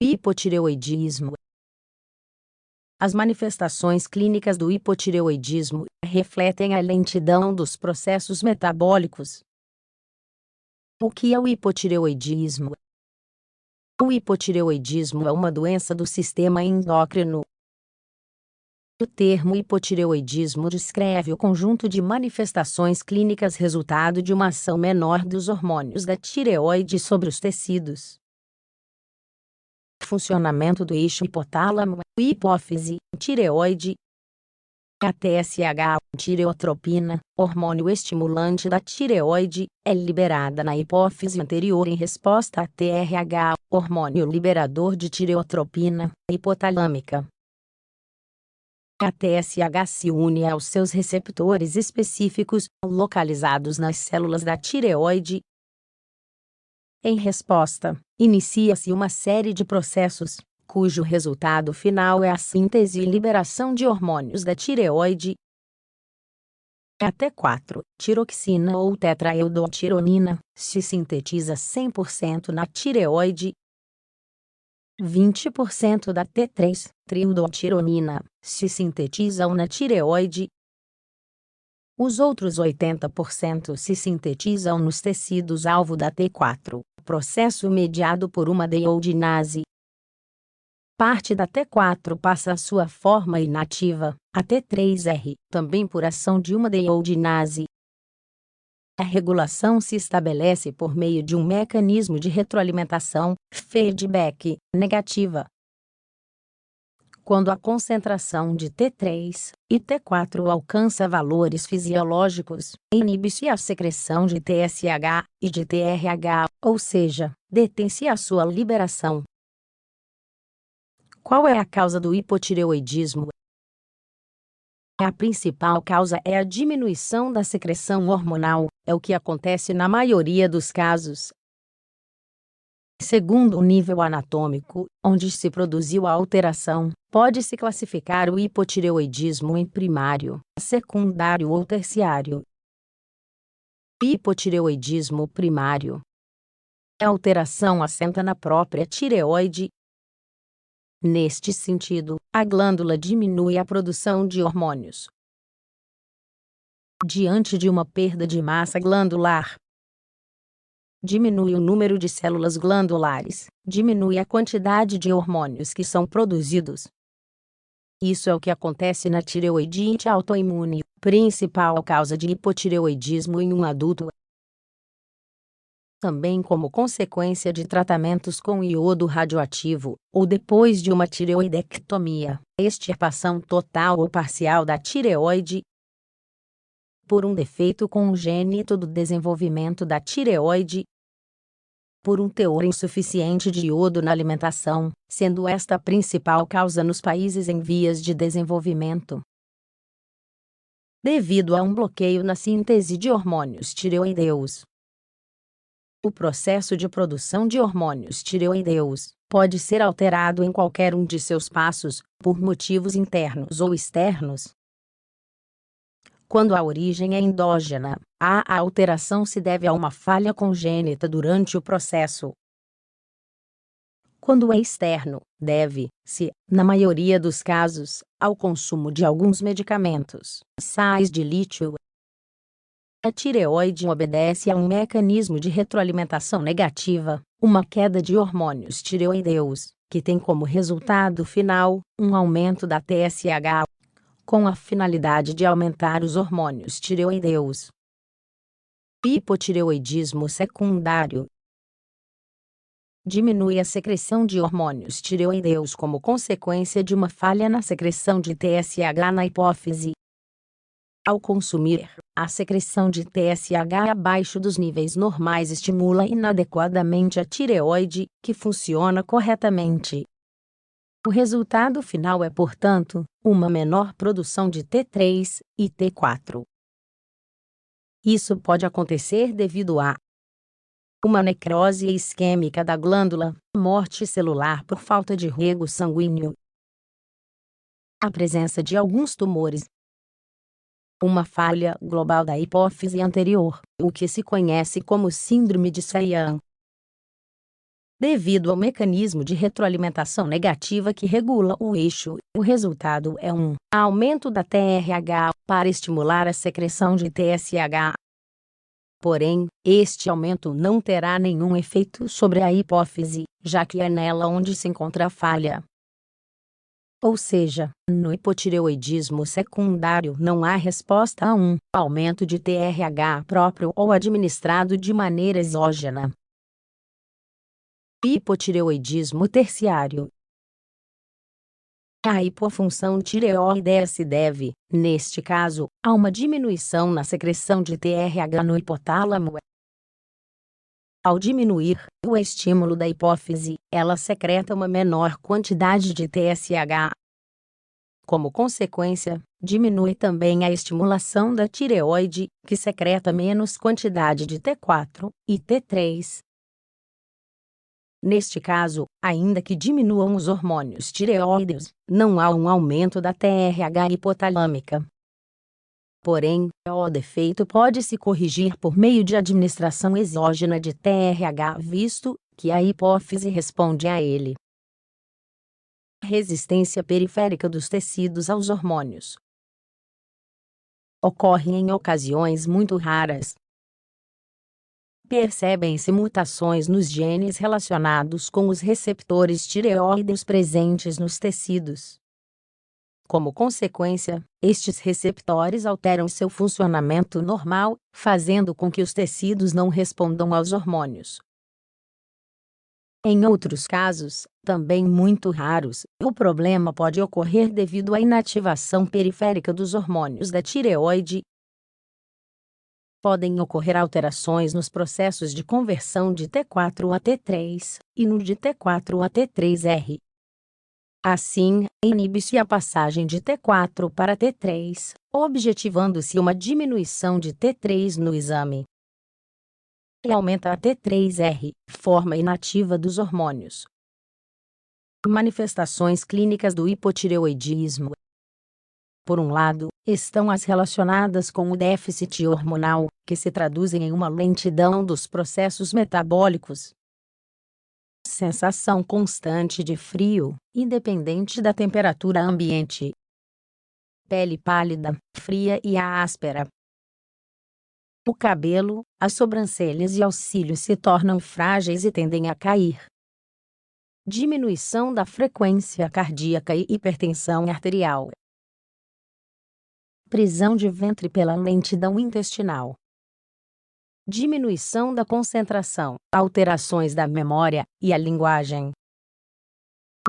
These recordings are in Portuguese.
Hipotireoidismo. As manifestações clínicas do hipotireoidismo refletem a lentidão dos processos metabólicos. O que é o hipotireoidismo? O hipotireoidismo é uma doença do sistema endócrino. O termo hipotireoidismo descreve o conjunto de manifestações clínicas resultado de uma ação menor dos hormônios da tireoide sobre os tecidos. Funcionamento do eixo hipotálamo, hipófise, tireoide. A TSH, tireotropina, hormônio estimulante da tireoide, é liberada na hipófise anterior em resposta a TRH, hormônio liberador de tireotropina, hipotalâmica. A TSH se une aos seus receptores específicos, localizados nas células da tireoide. Em resposta, inicia-se uma série de processos, cujo resultado final é a síntese e liberação de hormônios da tireoide. A T4, tiroxina ou tetraiodotironina, se sintetiza 100% na tireoide. 20% da T3, triodotironina, se sintetizam na tireoide. Os outros 80% se sintetizam nos tecidos-alvo da T4, processo mediado por uma deiodinase. Parte da T4 passa à sua forma inativa, a T3R, também por ação de uma deiodinase. A regulação se estabelece por meio de um mecanismo de retroalimentação, feedback, negativa. Quando a concentração de T3 e T4 alcança valores fisiológicos, inibe-se a secreção de TSH e de TRH, ou seja, detém-se a sua liberação. Qual é a causa do hipotireoidismo? A principal causa é a diminuição da secreção hormonal, é o que acontece na maioria dos casos. Segundo o nível anatômico, onde se produziu a alteração, pode-se classificar o hipotireoidismo em primário, secundário ou terciário. Hipotireoidismo primário. A alteração assenta na própria tireoide. Neste sentido, a glândula diminui a produção de hormônios. Diante de uma perda de massa glandular, diminui o número de células glandulares, diminui a quantidade de hormônios que são produzidos. Isso é o que acontece na tireoidite autoimune, principal causa de hipotireoidismo em um adulto. Também como consequência de tratamentos com iodo radioativo, ou depois de uma tireoidectomia, extirpação total ou parcial da tireoide, por um defeito congênito do desenvolvimento da tireoide, por um teor insuficiente de iodo na alimentação, sendo esta a principal causa nos países em vias de desenvolvimento. Devido a um bloqueio na síntese de hormônios tireoideus. O processo de produção de hormônios tireoideus pode ser alterado em qualquer um de seus passos, por motivos internos ou externos. Quando a origem é endógena, a alteração se deve a uma falha congênita durante o processo. Quando é externo, deve-se, na maioria dos casos, ao consumo de alguns medicamentos, sais de lítio. A tireoide obedece a um mecanismo de retroalimentação negativa, uma queda de hormônios tireoideus, que tem como resultado final um aumento da TSH, com a finalidade de aumentar os hormônios tireoideus. Hipotireoidismo secundário. Diminui a secreção de hormônios tireoideus como consequência de uma falha na secreção de TSH na hipófise. Ao consumir, a secreção de TSH abaixo dos níveis normais estimula inadequadamente a tireoide, que funciona corretamente. O resultado final é, portanto, uma menor produção de T3 e T4. Isso pode acontecer devido a uma necrose isquêmica da glândula, morte celular por falta de rego sanguíneo, a presença de alguns tumores, uma falha global da hipófise anterior, o que se conhece como síndrome de Saian. Devido ao mecanismo de retroalimentação negativa que regula o eixo, o resultado é um aumento da TRH para estimular a secreção de TSH. Porém, este aumento não terá nenhum efeito sobre a hipófise, já que é nela onde se encontra a falha. Ou seja, no hipotireoidismo secundário não há resposta a um aumento de TRH próprio ou administrado de maneira exógena. Hipotireoidismo terciário. A hipofunção tireoideia se deve, neste caso, a uma diminuição na secreção de TRH no hipotálamo. Ao diminuir o estímulo da hipófise, ela secreta uma menor quantidade de TSH. Como consequência, diminui também a estimulação da tireoide, que secreta menos quantidade de T4 e T3. Neste caso, ainda que diminuam os hormônios tireoideus, não há um aumento da TRH hipotalâmica. Porém, o defeito pode se corrigir por meio de administração exógena de TRH, visto que a hipófise responde a ele. Resistência periférica dos tecidos aos hormônios. Ocorre em ocasiões muito raras. Percebem-se mutações nos genes relacionados com os receptores tireoideus presentes nos tecidos. Como consequência, estes receptores alteram seu funcionamento normal, fazendo com que os tecidos não respondam aos hormônios. Em outros casos, também muito raros, o problema pode ocorrer devido à inativação periférica dos hormônios da tireoide. Podem ocorrer alterações nos processos de conversão de T4 a T3 e no de T4 a T3R. Assim, inibe-se a passagem de T4 para T3, objetivando-se uma diminuição de T3 no exame. E aumenta a T3R, forma inativa dos hormônios. Manifestações clínicas do hipotireoidismo. Por um lado, estão as relacionadas com o déficit hormonal, que se traduzem em uma lentidão dos processos metabólicos. Sensação constante de frio, independente da temperatura ambiente. Pele pálida, fria e áspera. O cabelo, as sobrancelhas e os cílios se tornam frágeis e tendem a cair. Diminuição da frequência cardíaca e hipertensão arterial. Prisão de ventre pela lentidão intestinal. Diminuição da concentração, alterações da memória e a linguagem.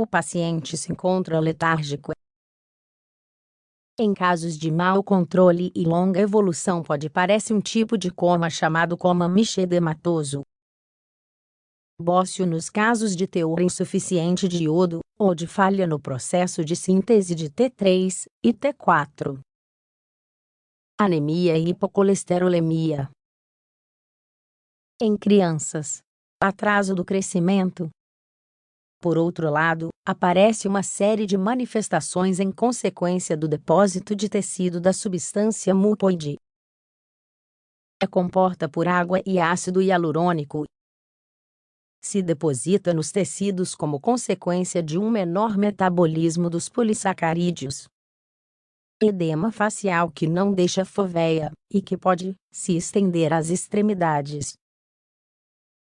O paciente se encontra letárgico. Em casos de mau controle e longa evolução parece um tipo de coma chamado coma michedematoso. Bócio nos casos de teor insuficiente de iodo, ou de falha no processo de síntese de T3 e T4. Anemia e hipocolesterolemia. Em crianças, atraso do crescimento. Por outro lado, aparece uma série de manifestações em consequência do depósito de tecido da substância mucoide. É composta por água e ácido hialurônico. Se deposita nos tecidos como consequência de um menor metabolismo dos polissacarídeos. Edema facial que não deixa foveia, e que pode se estender às extremidades.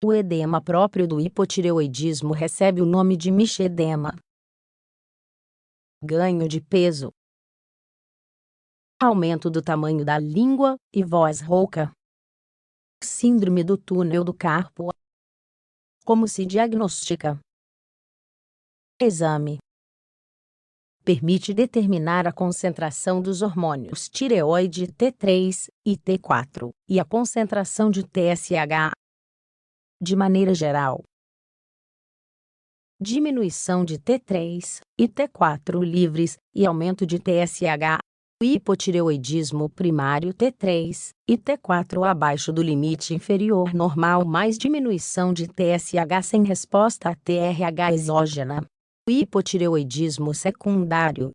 O edema próprio do hipotireoidismo recebe o nome de michedema. Ganho de peso. Aumento do tamanho da língua e voz rouca. Síndrome do túnel do carpo. Como se diagnostica? Exame. Permite determinar a concentração dos hormônios tireoide T3 e T4, e a concentração de TSH. De maneira geral, diminuição de T3 e T4 livres e aumento de TSH. O hipotireoidismo primário T3 e T4 abaixo do limite inferior normal mais diminuição de TSH sem resposta a TRH exógena. O hipotireoidismo secundário.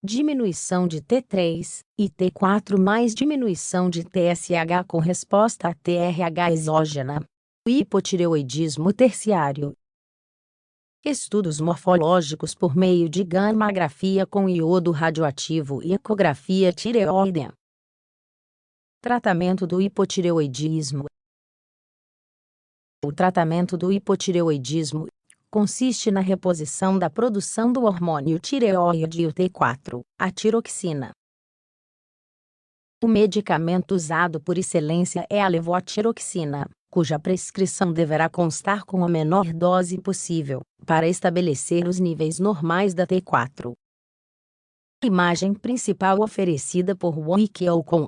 Diminuição de T3 e T4 mais diminuição de TSH com resposta a TRH exógena. Hipotireoidismo terciário. Estudos morfológicos por meio de gammagrafia com iodo radioativo e ecografia tireoidea. Tratamento do hipotireoidismo. O tratamento do hipotireoidismo consiste na reposição da produção do hormônio tireoide, o T4, a tiroxina. O medicamento usado por excelência é a levotiroxina, cuja prescrição deverá constar com a menor dose possível, para estabelecer os níveis normais da T4. Imagem principal oferecida por Wiki ou com